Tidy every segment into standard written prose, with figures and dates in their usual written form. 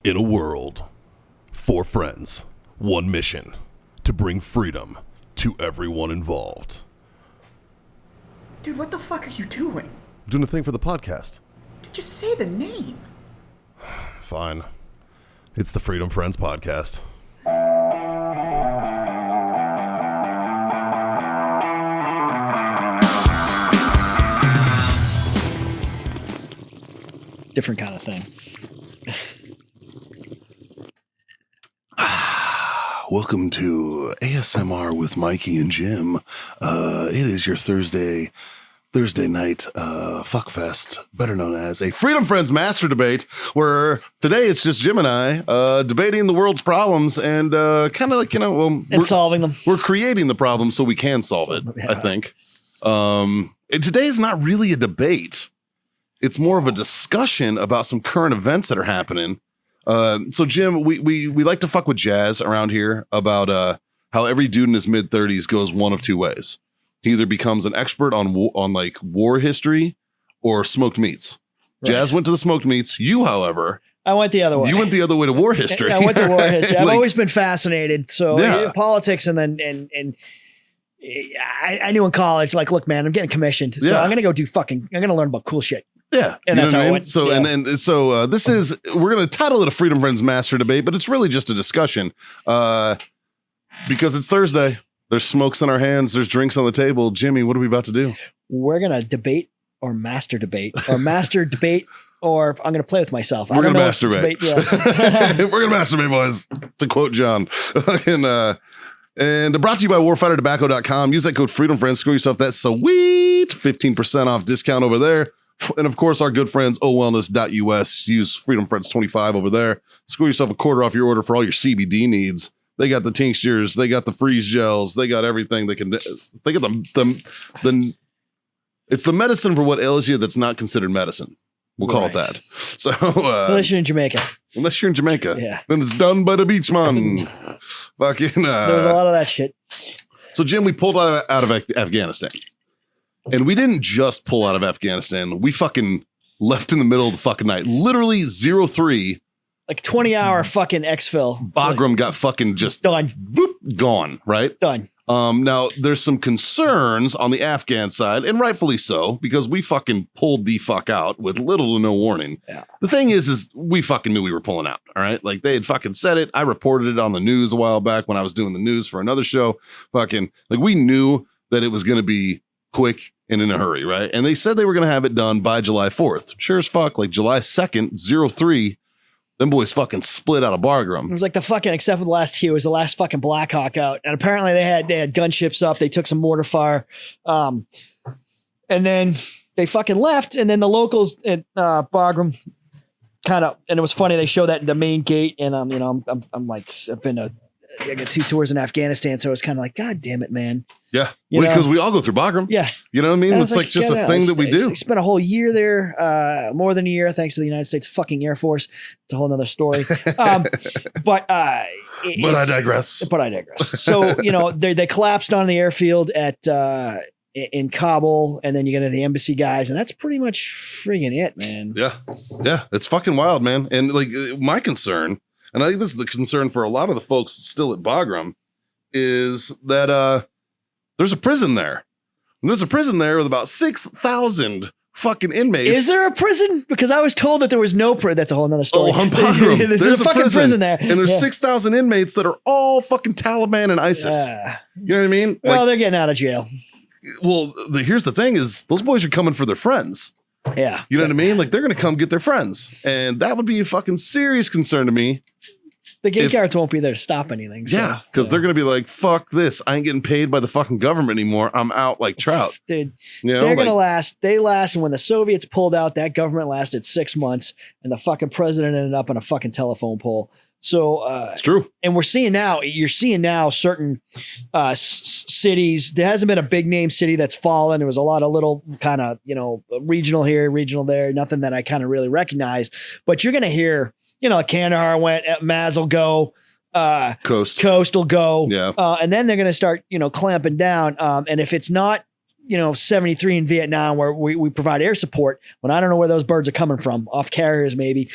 In a world, 4 friends, 1 mission, to bring freedom to everyone involved. Dude, what the fuck are you doing? I'm doing a thing for the podcast. Dude, just say the name. Fine. It's the Freedom Friends Podcast. Different kind of thing. Welcome to ASMR with Mikey and Jim. It is your Thursday night fuckfest, better known as a Freedom Friends Master Debate, where today it's just Jim and I debating the world's problems and kind of like, And solving them. We're creating the problem so we can solve it, yeah. I think. And today is not really a debate. It's more of a discussion about some current events that are happening. So Jim, we like to fuck with Jazz around here about how every dude in his mid-30s goes one of 2 ways. He either becomes an expert on like war history or smoked meats. Right. Jazz went to the smoked meats. You, however, I went the other way. You went the other way to war history. I went to war history. I've always been fascinated. So yeah. Politics, and I knew in college, like, look, man, I'm getting commissioned, so I'm gonna go I'm gonna learn about cool shit. Yeah, and that's how I went. So, yeah. This is, we're going to title it a Freedom Friends Master Debate, but it's really just a discussion because it's Thursday. There's smokes in our hands. There's drinks on the table. Jimmy, what are we about to do? We're going to debate or master debate or master debate, or I'm going to play with myself. We're going to masturbate. We're going to masturbate, boys, to quote John. And brought to you by warfightertobacco.com. Use that code Freedom Friends. Screw yourself that sweet 15% off discount over there. And of course, our good friends, owellness.us. Use Freedom Friends 25 over there. Screw yourself a quarter off your order for all your CBD needs. They got the tinctures, they got the freeze gels, they got everything they can. They got it's the medicine for what ails you that's not considered medicine. We'll call it that. So unless you're in Jamaica. Yeah. Then it's done by the beach man. Fucking there was a lot of that shit. So Jim, we pulled out of Afghanistan. And we didn't just pull out of Afghanistan. We fucking left in the middle of the fucking night. Literally 03. Like 20-hour fucking exfil. Bagram got fucking just done. Boop, gone, right? Done. Now, there's some concerns on the Afghan side, and rightfully so, because we fucking pulled the fuck out with little to no warning. Yeah. The thing is we fucking knew we were pulling out, all right? Like, they had fucking said it. I reported it on the news a while back when I was doing the news for another show. Fucking, like, we knew that it was going to be quick and in a hurry, right? And they said they were going to have it done by July 4th. Sure as fuck, like July 2nd, 03, them boys fucking split out of Bagram. It was like the fucking, except for the last two, it was the last fucking Black Hawk out. And apparently they had gunships up. They took some mortar fire. And then they fucking left. And then the locals at Bagram kind of, and it was funny, they showed that in the main gate. And I'm like, I got 2 tours in Afghanistan, so it was kind of like, God damn it, man. Yeah, because we all go through Bagram. Yeah. You know what I mean? It's like just a thing that we do. I spent a whole year there, more than a year, thanks to the United States fucking Air Force. It's a whole nother story. But I digress. So, they collapsed on the airfield in Kabul, and then you get to the embassy guys, and that's pretty much friggin' it, man. Yeah, it's fucking wild, man. And like my concern, and I think this is the concern for a lot of the folks still at Bagram, is that there's a prison there. And there's a prison there with about 6,000 fucking inmates. Is there a prison? Because I was told that there was no prison. That's a whole nother story. Oh, on Bagram. there's a fucking prison there. And there's 6,000 inmates that are all fucking Taliban and ISIS. You know what I mean? Well, they're getting out of jail. Well, here's the thing is those boys are coming for their friends. Yeah. You know what I mean? Like, they're going to come get their friends. And that would be a fucking serious concern to me. The gate guards won't be there to stop anything. So, yeah, because they're going to be like, fuck this. I ain't getting paid by the fucking government anymore. I'm out like trout. Dude, they're going to last. They last. And when the Soviets pulled out, that government lasted 6 months. And the fucking president ended up on a fucking telephone pole. So it's true. And you're seeing now certain cities. There hasn't been a big name city that's fallen. There was a lot of little kind of, regional here, regional there, nothing that I kind of really recognize. But you're going to hear, Kandahar went, Maz will go, Coast will go. Yeah. And then they're going to start, clamping down. And if it's not, 73 in Vietnam where we provide air support, when I don't know where those birds are coming from, off carriers maybe,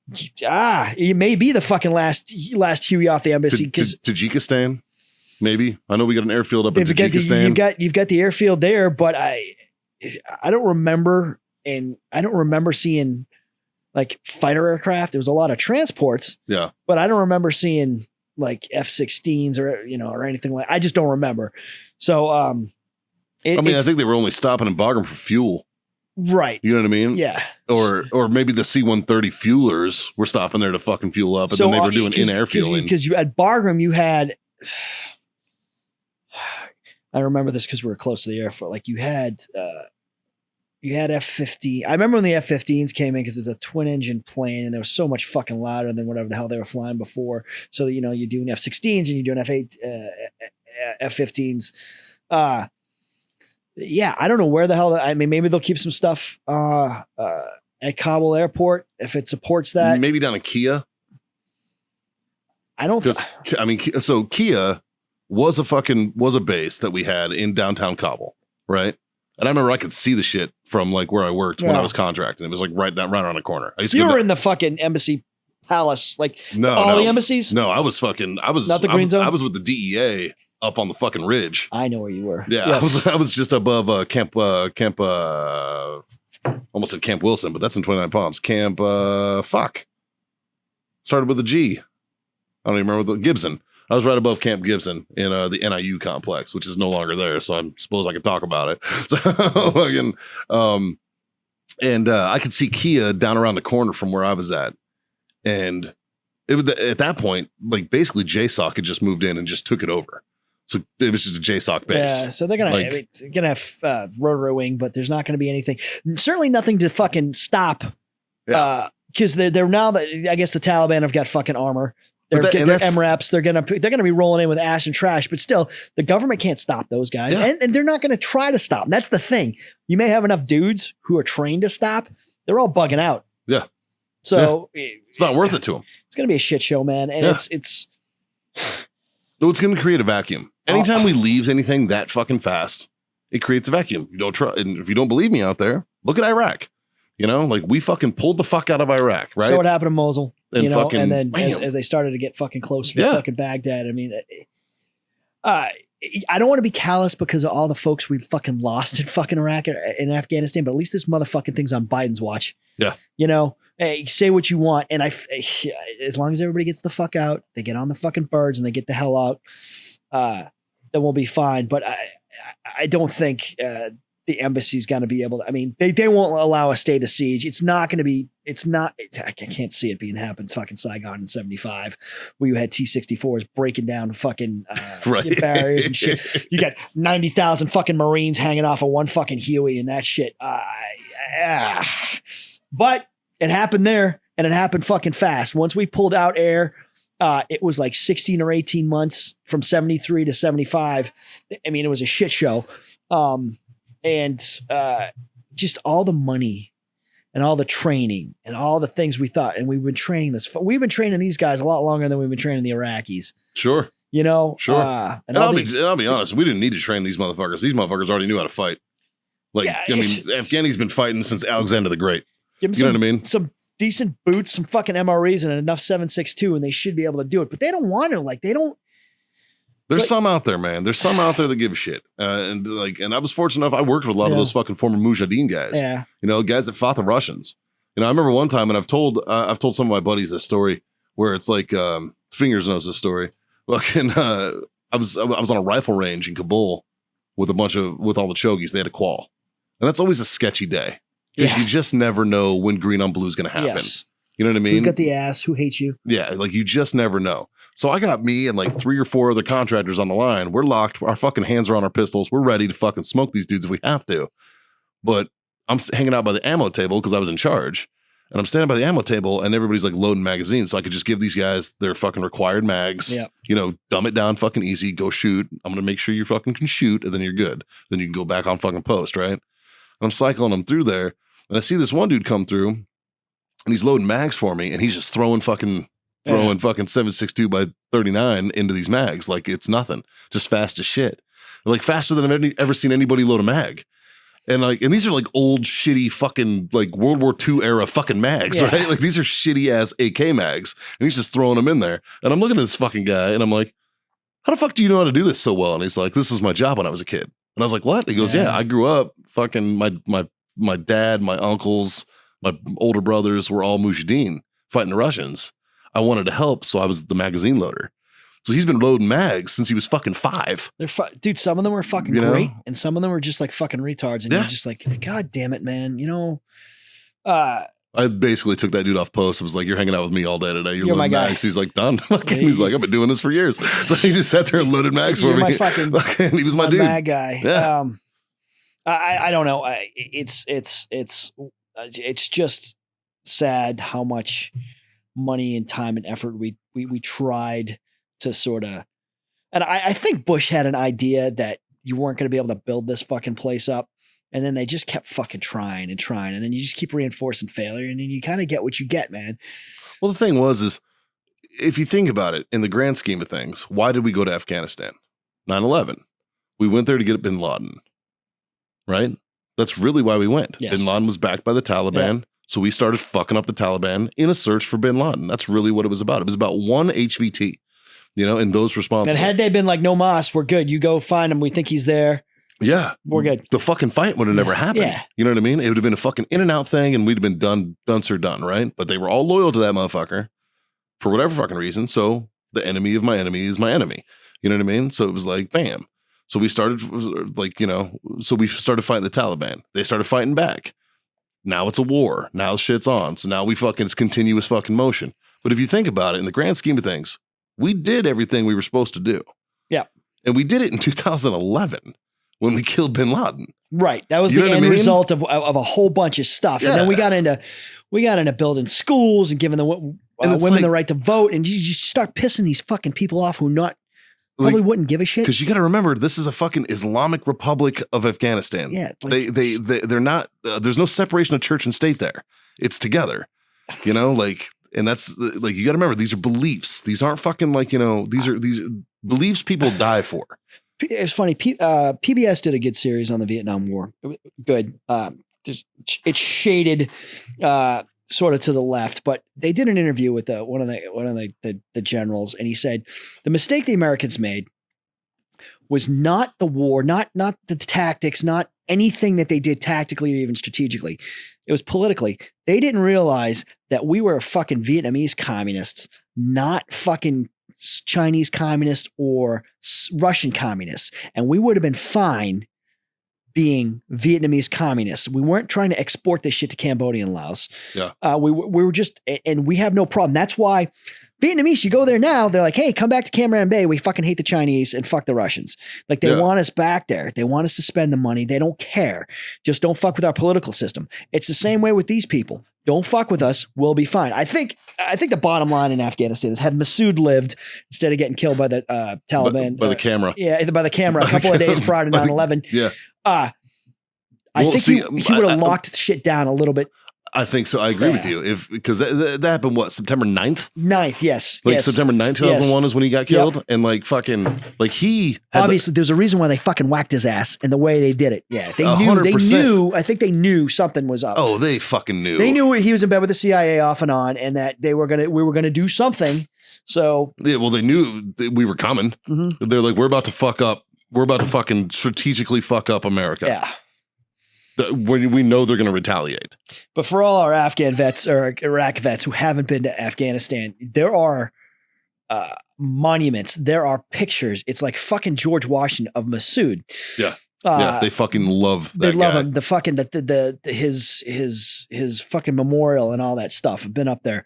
It may be the fucking last Huey off the embassy because Tajikistan, maybe. I know we got an airfield up in Tajikistan. You've got the airfield there, but I don't remember, and I don't remember seeing like fighter aircraft. There was a lot of transports, yeah, but I don't remember seeing like F-16s or anything like. I just don't remember. So, I think they were only stopping in Bagram for fuel. Right. You know what I mean? Yeah. Or maybe the C-130 fuelers were stopping there to fucking fuel up, and then they were doing in-air fueling. Because you at Bagram, you had. I remember this because we were close to the airport. Like you had F-15. I remember when the F-15s came in because it's a twin engine plane and they were so much fucking louder than whatever the hell they were flying before. So, you're doing F-16s and you're doing F-15s. Yeah, I don't know where the hell. Maybe they'll keep some stuff at Kabul Airport if it supports that. Maybe down in Kia. I don't. So Kia was a base that we had in downtown Kabul, right? And I remember I could see the shit from like where I worked when I was contracting. It was like right around the corner. You were in the fucking embassy palace, like the embassies. No, I was not the green zone. I was with the DEA up on the fucking ridge. I know where you were. Yeah, yes. I was just above Camp. Almost said Camp Wilson, but that's in 29 Palms. Camp started with a G. I don't even remember Gibson. I was right above Camp Gibson in the NIU complex, which is no longer there. So I suppose I could talk about it. So I could see Kia down around the corner from where I was at, and it was at that point, like basically JSOC had just moved in and just took it over. So it was just a JSOC base. Yeah, so they're gonna have rotary wing, but there's not gonna be anything. Certainly nothing to fucking stop. Yeah. Because they're now that I guess the Taliban have got fucking armor. They're MRAPs. They're gonna be rolling in with ash and trash, but still, the government can't stop those guys, and they're not gonna try to stop them. That's the thing. You may have enough dudes who are trained to stop. They're all bugging out. Yeah. So it's not worth it to them. It's gonna be a shit show, man, and it's. So it's going to create a vacuum. Anytime we leave anything that fucking fast, it creates a vacuum. You don't try, and if you don't believe me out there, look at Iraq. Like we fucking pulled the fuck out of Iraq, right? So what happened to Mosul? And and then as they started to get fucking closer to fucking Baghdad, I don't want to be callous because of all the folks we fucking lost in fucking Iraq and Afghanistan, but at least this motherfucking thing's on Biden's watch. Yeah. Hey, say what you want. And as long as everybody gets the fuck out, they get on the fucking birds and they get the hell out, then we'll be fine. But I don't think the embassy's going to be able to, they won't allow a state of siege. I can't see it being happened fucking Saigon in 75 where you had T-64s breaking down fucking barriers and shit. You got 90,000 fucking Marines hanging off of one fucking Huey and that shit. But it happened there and it happened fucking fast. Once we pulled out air, it was like 16 or 18 months from 73 to 75. It was a shit show. And just all the money and all the training and all the things we thought. And we've been training these guys a lot longer than we've been training the Iraqis. Sure. Sure. And I'll be honest, we didn't need to train these motherfuckers. These motherfuckers already knew how to fight. Afghani's been fighting since Alexander the Great. You know what I mean? Some decent boots, some fucking MREs, and enough 7.62, and they should be able to do it. But they don't want to. There's some out there, man. There's some out there that give a shit. And I was fortunate enough. I worked with a lot of those fucking former Mujahideen guys. Yeah. Guys that fought the Russians. I remember one time, and I've told some of my buddies this story where it's like Fingers knows this story. Fucking, I was on a rifle range in Kabul with all the chogies. They had a qual, and that's always a sketchy day because you just never know when green on blue is going to happen. Yes. You know what I mean? Who's got the ass? Who hates you? Yeah, you just never know. So I got me and 3 or 4 other contractors on the line. We're locked. Our fucking hands are on our pistols. We're ready to fucking smoke these dudes if we have to. But I'm hanging out by the ammo table because I was in charge. And I'm standing by the ammo table and everybody's loading magazines. So I could just give these guys their fucking required mags. Yep. Dumb it down fucking easy. Go shoot. I'm going to make sure you fucking can shoot and then you're good. Then you can go back on fucking post, right? And I'm cycling them through there. And I see this one dude come through and he's loading mags for me and he's just throwing fucking 7.62 by 39 into these mags like it's nothing, just fast as shit, faster than I've ever seen anybody load a mag. And these are like old shitty fucking like World War II era fucking mags, Yeah. right? Like these are shitty ass AK mags. And he's just throwing them in there. And I'm looking at this fucking guy and I'm like, how the fuck do you know how to do this so well? And he's like, this was my job when I was a kid. And I was like, what? He goes, yeah, I grew up fucking my dad, my uncles, my older brothers were all mujahideen fighting the Russians. I wanted to help, so I was the magazine loader. So he's been loading mags since he was fucking 5. Dude, some of them were fucking You know? great, and some of them were just like fucking retards. And you're just like, God damn it, man. You know, I basically took that dude off post. I was like, you're hanging out with me all day today. You're You're my loading guy. mags. He's like, done. He's like, I've been doing this for years. So he just sat there and loaded mags for You're me. my fucking He was my dude. bad guy. Yeah. I don't know. It's just sad how much money and time and effort we tried to sort of, and I think Bush had an idea that you weren't going to be able to build this fucking place up. And then they just kept fucking trying. And then you just keep reinforcing failure. And then you kind of get what you get, man. Well, the thing is if you think about it in the grand scheme of things, why did we go to Afghanistan? 9/11. We went there to get bin Laden, right? That's really why we went. Yes. Bin Laden was backed by the Taliban. Yeah. So we started fucking up the Taliban in a search for bin Laden. That's really what it was about. It was about one HVT, and those responsible. And had they been like, no mas, we're good. You go find him. We think he's there. Yeah. We're good. The fucking fight would have never happened. Yeah. You know what I mean? It would have been a fucking in and out thing and we'd have been done, sir, done, right? But they were all loyal to that motherfucker for whatever fucking reason. So the enemy of my enemy is my enemy. You know what I mean? So it was like, bam. So we started so we started fighting the Taliban. They started fighting back. Now it's a war. Now shit's on. So now it's continuous fucking motion. But if you think about it, in the grand scheme of things, we did everything we were supposed to do. Yeah. And we did it in 2011. When we killed bin Laden. Right. That was You the know what end I mean? result of a whole bunch of stuff. And then we got into building schools and giving the women the right to vote. And you just start pissing these fucking people off who probably wouldn't give a shit. Because you got to remember, this is a fucking Islamic Republic of Afghanistan. Yeah. They're not, there's no separation of church and state there. It's together, and that's like, you got to remember, these are beliefs. These aren't fucking these are beliefs people die for. It's funny. PBS did a good series on the Vietnam War. Good. It's shaded sort of to the left, but they did an interview with one of the generals, and he said the mistake the Americans made was not the war, not the tactics, not anything that they did tactically or even strategically. It was politically. They didn't realize that we were fucking Vietnamese communists, not fucking Chinese communists or Russian communists. And we would have been fine being Vietnamese communists. We weren't trying to export this shit to Cambodia and Laos. Yeah. We were just, and we have no problem. That's why Vietnamese, you go there now, they're like, hey, come back to Cam Ranh Bay. We fucking hate the Chinese and fuck the Russians. Like they want us back there. They want us to spend the money. They don't care. Just don't fuck with our political system. It's the same way with these people. Don't fuck with us. We'll be fine. I think the bottom line in Afghanistan is had Masood lived instead of getting killed by the Taliban. By the camera. Yeah, by the camera a couple of days prior to 9/11. Yeah. I think he would have locked shit down a little bit. I think so. I agree with you. Because that happened, what, September 9th? 9th, yes. September 9th, 2001 is when he got killed. Yep. And he had obviously there's a reason why they fucking whacked his ass and the way they did it. Yeah. They knew, I think they knew something was up. Oh, they fucking knew. They knew he was in bed with the CIA off and on, and that we were gonna do something. So yeah, well, they knew we were coming. Mm-hmm. They're like, we're about to fuck up. We're about to fucking strategically fuck up America. Yeah. When we know they're going to retaliate. But for all our Afghan vets or Iraq vets who haven't been to Afghanistan, there are monuments. There are pictures. It's like fucking George Washington of Masood. Yeah. Yeah, they fucking love that. They love guy. him. The fucking his fucking memorial and all that stuff. I've been up there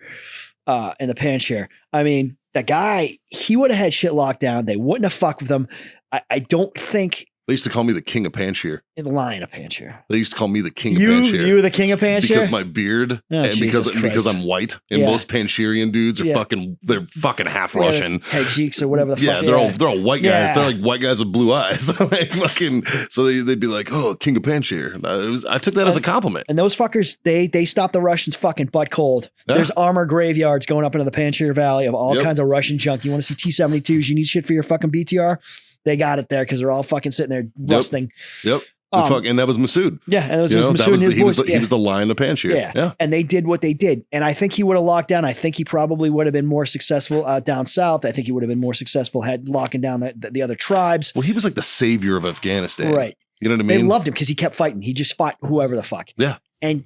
in the Panjshir. I mean, the guy, he would have had shit locked down. They wouldn't have fucked with him. I don't think. They used to call me the king of Panjshir. In the line of Panjshir. They used to call me the king of Panjshir. You were the king of Panjshir? Because my beard and because I'm white. And most Panjshirian dudes are they're fucking half Russian. Tajiks or whatever the fuck. They're all white guys. They're like white guys with blue eyes. So they'd be like, oh, king of Panjshir. I took that as a compliment. And those fuckers, they stopped the Russians fucking butt cold. Yeah. There's armor graveyards going up into the Panjshir Valley of all kinds of Russian junk. You want to see T-72s? You need shit for your fucking BTR? They got it there because they're all fucking sitting there rusting. Yep. And that was Masood. Yeah, and it was You know, Masood that and was his he boys. was he was the lion in the pantry. Yeah. And they did what they did. And I think he would have locked down. I think he probably would have been more successful down south. I think he would have been more successful locking down the other tribes. Well, he was like the savior of Afghanistan. Right. You know what I They mean? loved him because he kept fighting. He just fought whoever the fuck. Yeah. And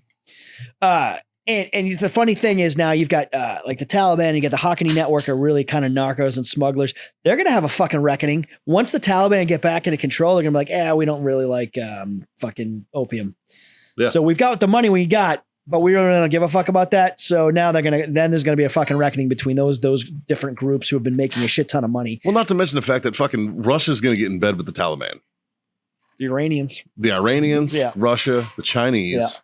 the funny thing is now you've got like the Taliban, you got the Haqqani network are really kind of narcos and smugglers. They're going to have a fucking reckoning. Once the Taliban get back into control, they're going to be like, we don't really like fucking opium. Yeah. So we've got the money we got, but we don't give a fuck about that. So now there's going to be a fucking reckoning between those different groups who have been making a shit ton of money. Well, not to mention the fact that fucking Russia's going to get in bed with the Taliban. The Iranians. The Iranians, Yeah. Russia, the Chinese.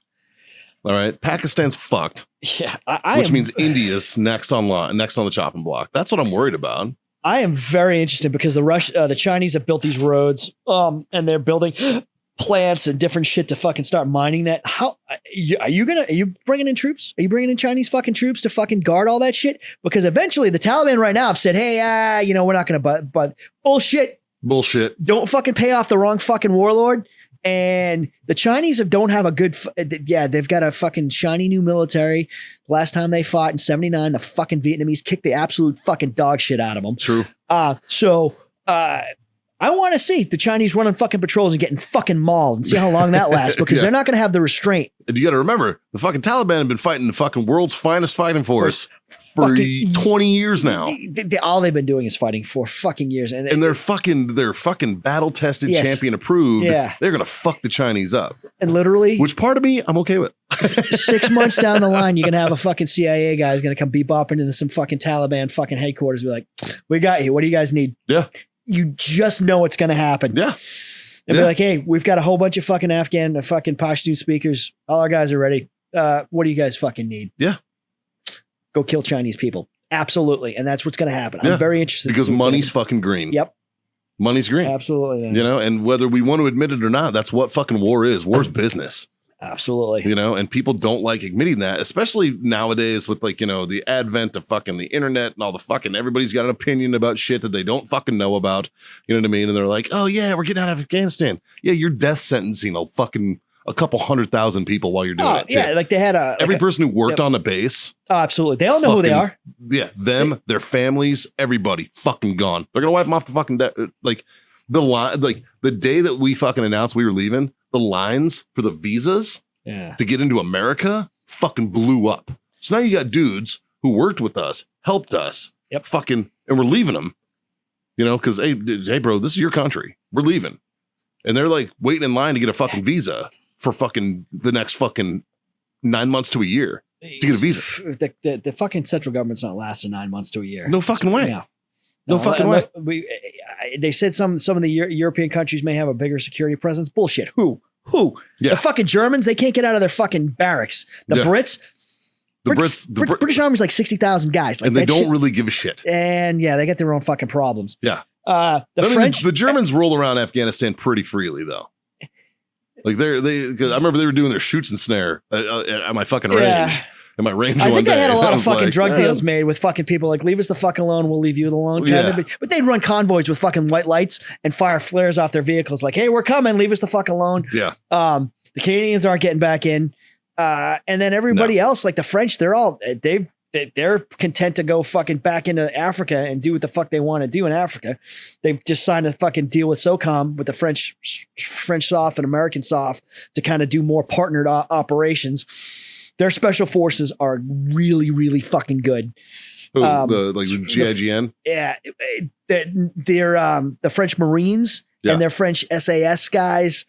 All right. Pakistan's fucked. Yeah. Which means India's next on the chopping block. That's what I'm worried about. I am very interested because the Chinese have built these roads, and they're building plants and different shit to fucking start mining that. How are you bringing in troops? Are you bringing in Chinese fucking troops to fucking guard all that shit? Because eventually the Taliban right now have said, hey, we're not going to, but bullshit. Don't fucking pay off the wrong fucking warlord. And the Chinese don't have a good, they've got a fucking shiny new military. Last time they fought in 79, the fucking Vietnamese kicked the absolute fucking dog shit out of them. True. So I want to see the Chinese running fucking patrols and getting fucking mauled and see how long that lasts because they're not going to have the restraint. And you got to remember, the fucking Taliban have been fighting the fucking world's finest fighting force for 20 years now. All they've been doing is fighting for fucking years. And they're fucking battle tested, champion approved. Yeah. They're going to fuck the Chinese up. And literally, which part of me I'm okay with. 6 months down the line, you're going to have a fucking CIA guy who's going to come bebopping into some fucking Taliban fucking headquarters and be like, we got you. What do you guys need? Yeah. You just know it's going to happen. Yeah. And be like, hey, we've got a whole bunch of fucking Afghan and fucking Pashtun speakers. All our guys are ready. What do you guys fucking need? Yeah. Go kill Chinese people. Absolutely. And that's what's going to happen. I'm very interested. Because money's fucking green. Yep. Money's green. Absolutely. Man. You know, and whether we want to admit it or not, that's what fucking war is. War's business. Absolutely. You know, and people don't like admitting that, especially nowadays with like, you know, the advent of fucking the internet and all the fucking everybody's got an opinion about shit that they don't fucking know about. You know what I mean? And they're like, oh yeah, we're getting out of Afghanistan. Yeah, you're death sentencing a couple 100,000 people while you're doing it. Yeah, like they had every person who worked on the base. Oh, absolutely. They all know who they are. Yeah, them, their families, everybody fucking gone. They're gonna wipe them off the fucking like the day that we fucking announced we were leaving, the lines for the visas to get into America fucking blew up. So now you got dudes who worked with us, helped us, fucking, and we're leaving them, you know, because hey, bro, this is your country. We're leaving. And they're like waiting in line to get a fucking visa for fucking the next fucking 9 months to a year to get a visa. The fucking central government's not lasting 9 months to a year. No fucking way. No fucking way. They said some of the European countries may have a bigger security presence. Bullshit. Who? Yeah. The fucking Germans, they can't get out of their fucking barracks. The Brits, British Army's like 60,000 guys. Like, and they don't really give a shit. And yeah, they get their own fucking problems. Yeah. French, the Germans roll around Afghanistan pretty freely though. Like because I remember they were doing their shoots and snare at my fucking range. In my range, I think they had a lot of fucking like, drug deals made with fucking people like, leave us the fuck alone, we'll leave you alone. But they'd run convoys with fucking white lights and fire flares off their vehicles like, hey, we're coming, leave us the fuck alone. Yeah. The Canadians aren't getting back in. And then everybody else, like the French, they're content to go fucking back into Africa and do what the fuck they want to do in Africa. They've just signed a fucking deal with SOCOM with the French SOF and American SOF to kind of do more partnered operations. Their special forces are really, really fucking good. The GIGN? Yeah. They're the French Marines and their French SAS guys.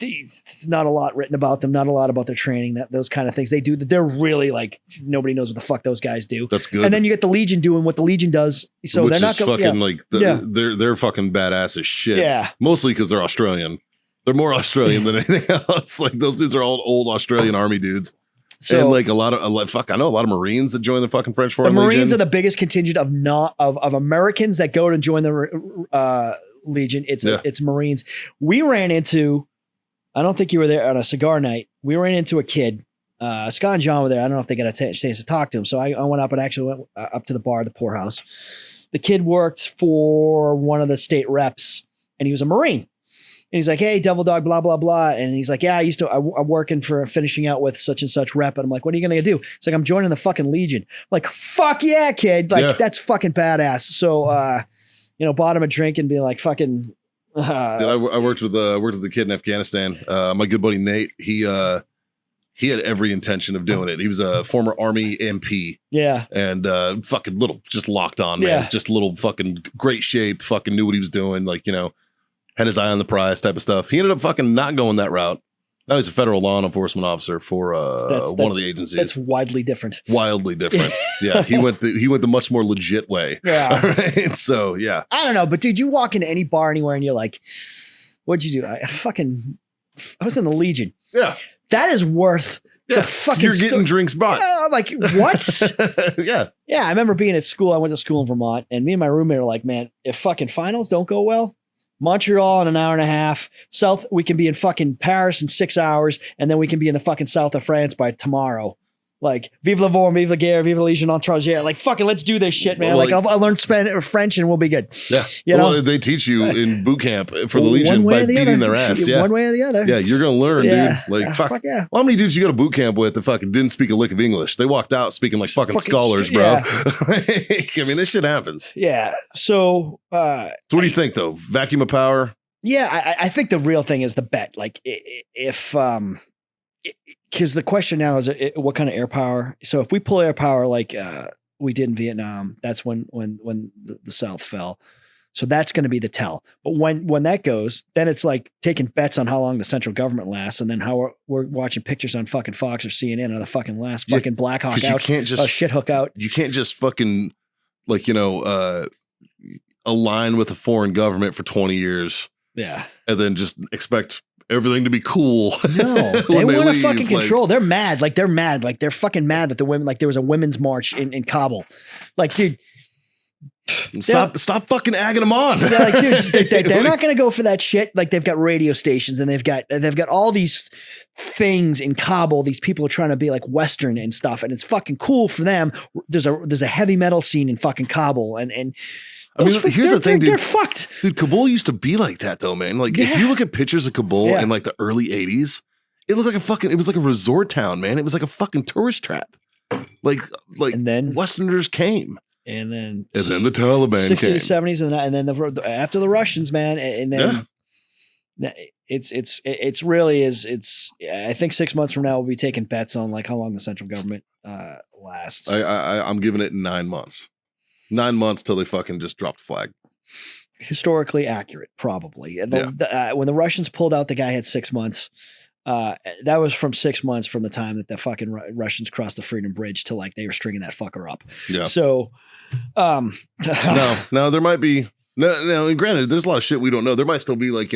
It's not a lot written about them, not a lot about their training, those kind of things. They're really like, nobody knows what the fuck those guys do. That's good. And then you get the Legion doing what the Legion does. So which they're not they're fucking badass as shit. Yeah. Mostly because they're Australian. They're more Australian than anything else. Like those dudes are all old Australian army dudes. So, and like I know a lot of Marines that join the fucking French Foreign Legion. The Marines are the biggest contingent of Americans that go to join the Legion. It's Marines. We ran into, I don't think you were there on a cigar night. We ran into a kid. Scott and John were there. I don't know if they got a chance to talk to him. So I went up and actually went up to the bar, the poorhouse. The kid worked for one of the state reps and he was a Marine. he's like, hey, Devil Dog, blah, blah, blah. And he's like, yeah, I'm working for finishing out with such and such rep. And I'm like, what are you going to do? It's like, I'm joining the fucking Legion. I'm like, fuck yeah, kid. Like, that's fucking badass. So, bought him a drink and be like, fucking. Dude, I worked with the kid in Afghanistan. My good buddy Nate, he had every intention of doing it. He was a former Army MP. Yeah. And fucking little, just locked on, man. Yeah. Just little fucking great shape, fucking knew what he was doing. Like, had his eye on the prize type of stuff. He ended up fucking not going that route. Now he's a federal law enforcement officer for one of the agencies. That's wildly different. Wildly different. Yeah. He went the much more legit way. Yeah. All right. So, yeah. I don't know, but dude, you walk into any bar anywhere and you're like, what'd you do? I was in the Legion. Yeah. That is worth the fucking. You're getting drinks brought. Yeah, I'm like, what? Yeah. Yeah. I remember being at school. I went to school in Vermont, and me and my roommate were like, man, if fucking finals don't go well, Montreal in an hour and a half. South, we can be in fucking Paris in 6 hours, and then we can be in the fucking south of France by tomorrow. Like, vive la Vorme, vive la guerre, vive la Legion étrangère. Like, fucking, let's do this shit, man. Well, I'll learn French and we'll be good. Yeah. Well, they teach you in boot camp for the Legion by beating their ass. Yeah. One way or the other. Yeah, you're going to learn, dude. Like, fuck yeah. Well, how many dudes you go to boot camp with that fucking didn't speak a lick of English? They walked out speaking like fucking scholars, bro. Yeah. I mean, this shit happens. Yeah. So what do you think, though? Vacuum of power? Yeah, I think the real thing is the bet. Like, if because the question now is what kind of air power. So if we pull air power like we did in Vietnam, that's when the South fell. So that's going to be the tell. But when that goes, then it's like taking bets on how long the central government lasts, and then how we're watching pictures on fucking Fox or CNN of the fucking last fucking Black Hawk out, shit hook out. You can't just fucking align with a foreign government for 20 years. Yeah, and then just expect everything to be cool. No, they want to fucking control. They're mad. Like, they're mad. Like, they're fucking mad that the women, like, there was a women's march in Kabul. Like, dude. Stop fucking agging them on. Yeah, like, dude, they're not going to go for that shit. Like, they've got radio stations and they've got all these things in Kabul. These people are trying to be like Western and stuff. And it's fucking cool for them. There's a heavy metal scene in fucking Kabul. And I mean, here's the thing, dude. They're fucked. Dude, Kabul used to be like that, though, man. Like, if you look at pictures of Kabul in like the early 80s, it looked like it was like a resort town, man. It was like a fucking tourist trap. Like, and then Westerners came. And then the Taliban 60s, came. 70s, and then after the Russians, man. And then it's really is. I think 6 months from now, we'll be taking bets on like how long the central government lasts. I'm giving it 9 months. 9 months till they fucking just dropped the flag. Historically accurate, probably. When the Russians pulled out, the guy had 6 months. That was from 6 months from the time that the fucking Russians crossed the Freedom Bridge to like they were stringing that fucker up. Yeah. So, no, there might be no. Granted, there's a lot of shit we don't know. There might still be like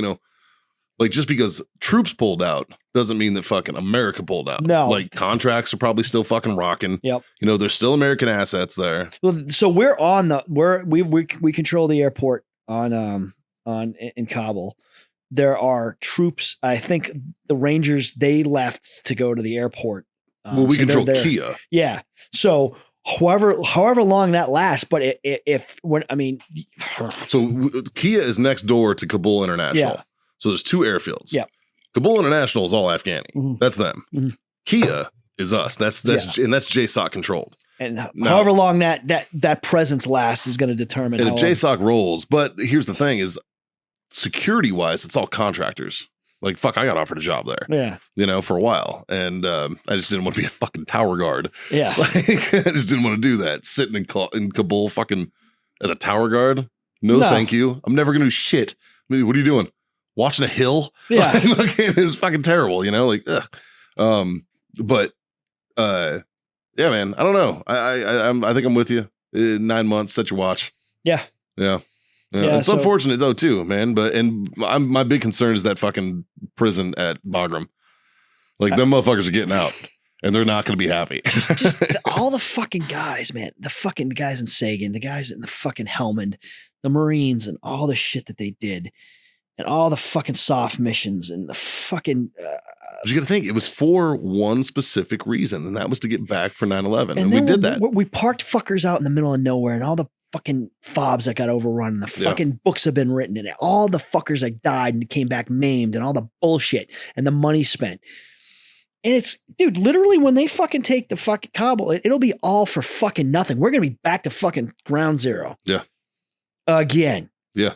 like just because troops pulled out doesn't mean that fucking America pulled out. No, like contracts are probably still fucking rocking. Yep. There's still American assets there. Well, so we control the airport in Kabul. There are troops. I think the Rangers, they left to go to the airport. We control Kia. Yeah. So however long that lasts, but so Kia is next door to Kabul International. Yeah. So there's two airfields. Yeah. Kabul International is all Afghani. Mm-hmm. That's them. Mm-hmm. Kia is us. That's and that's JSOC controlled. And however long that presence lasts is going to determine. And if JSOC rolls, but here's the thing: is security wise, it's all contractors. Like, fuck, I got offered a job there. Yeah. For a while, and I just didn't want to be a fucking tower guard. Yeah. Like, I just didn't want to do that. Sitting in Kabul, fucking as a tower guard. No, thank you. I'm never gonna do shit. I mean, what are you doing? Watching a hill? Yeah. It was fucking terrible, like, ugh. But yeah, man, I don't know. I think I'm with you. 9 months, set your watch. Yeah. Yeah. It's unfortunate though, too, man. My big concern is that fucking prison at Bagram. Like, them motherfuckers are getting out and they're not going to be happy. just all the fucking guys, man. The fucking guys in Sagan, the guys in the fucking Helmand, the Marines, and all the shit that they did. And all the fucking soft missions and the fucking. But you got to think, it was for one specific reason, and that was to get back for 9/11. And we then did that. We parked fuckers out in the middle of nowhere, and all the fucking fobs that got overrun, and the fucking books have been written, and all the fuckers that died and came back maimed, and all the bullshit and the money spent. And it's, dude, literally when they fucking take the fucking Kabul, it'll be all for fucking nothing. We're going to be back to fucking ground zero. Yeah. Again. Yeah.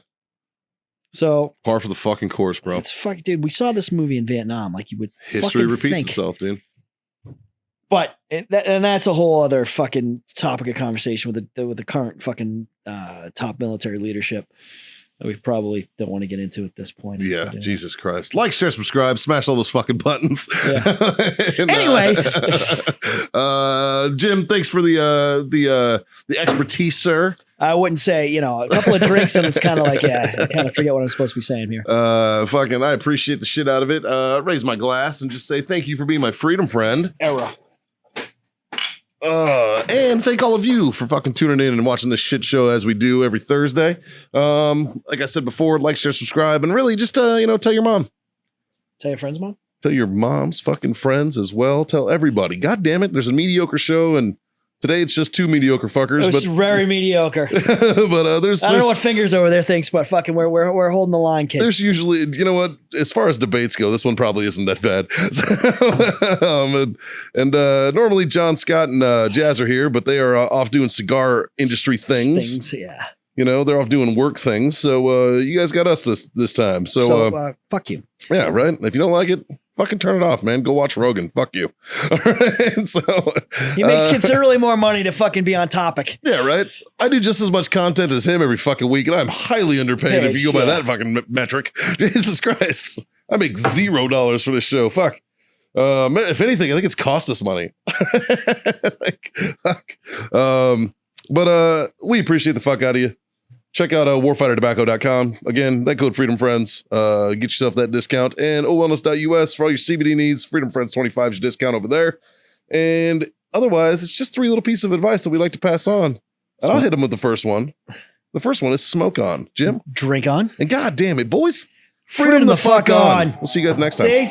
So. Par for the fucking course, bro. It's fuck, dude. We saw this movie in Vietnam. Like you would History repeats think. itself, dude. But and that's a whole other fucking topic of conversation with the current fucking top military leadership that we probably don't want to get into at this point. Yeah, but, Jesus Christ. Like, share, subscribe, smash all those fucking buttons. Yeah. And, anyway. Jim, thanks for the expertise, sir. I wouldn't say, a couple of drinks and it's kind of like, I kind of forget what I'm supposed to be saying here. I appreciate the shit out of it. Raise my glass and just say thank you for being my freedom friend. Era. And thank all of you for fucking tuning in and watching this shit show as we do every Thursday. Like I said before, like, share, subscribe, and really just, tell your mom. Tell your friends, mom? Tell your mom's fucking friends as well. Tell everybody. God damn it. There's a mediocre show, and today it's just two mediocre fuckers. It's very mediocre. But there's I don't know what Fingers over there thinks, but fucking we're holding the line, kid. There's usually, you know what? As far as debates go, this one probably isn't that bad. Normally John Scott and Jazz are here, but they are off doing cigar industry things. Yeah. They're off doing work things. So you guys got us this time. So fuck you. Yeah, right. If you don't like it, fucking turn it off, man. Go watch Rogan. Fuck you. All right. So he makes considerably more money to fucking be on topic. Yeah, right. I do just as much content as him every fucking week, and I'm highly underpaid if you go by that fucking metric. Jesus Christ. I make $0 for this show. Fuck. If anything, I think it's cost us money. But we appreciate the fuck out of you. Check out warfightertobacco.com. Again, that code Freedom Friends. Get yourself that discount. And owellness.us for all your CBD needs. Freedom Friends 25 is your discount over there. And otherwise, it's just 3 little pieces of advice that we like to pass on. And I'll hit them with the first one. The first one is smoke on. Jim? Drink on. And god damn it, boys. Freedom the fuck on. We'll see you guys next time. See?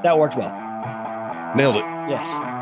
That worked well. Nailed it. Yes.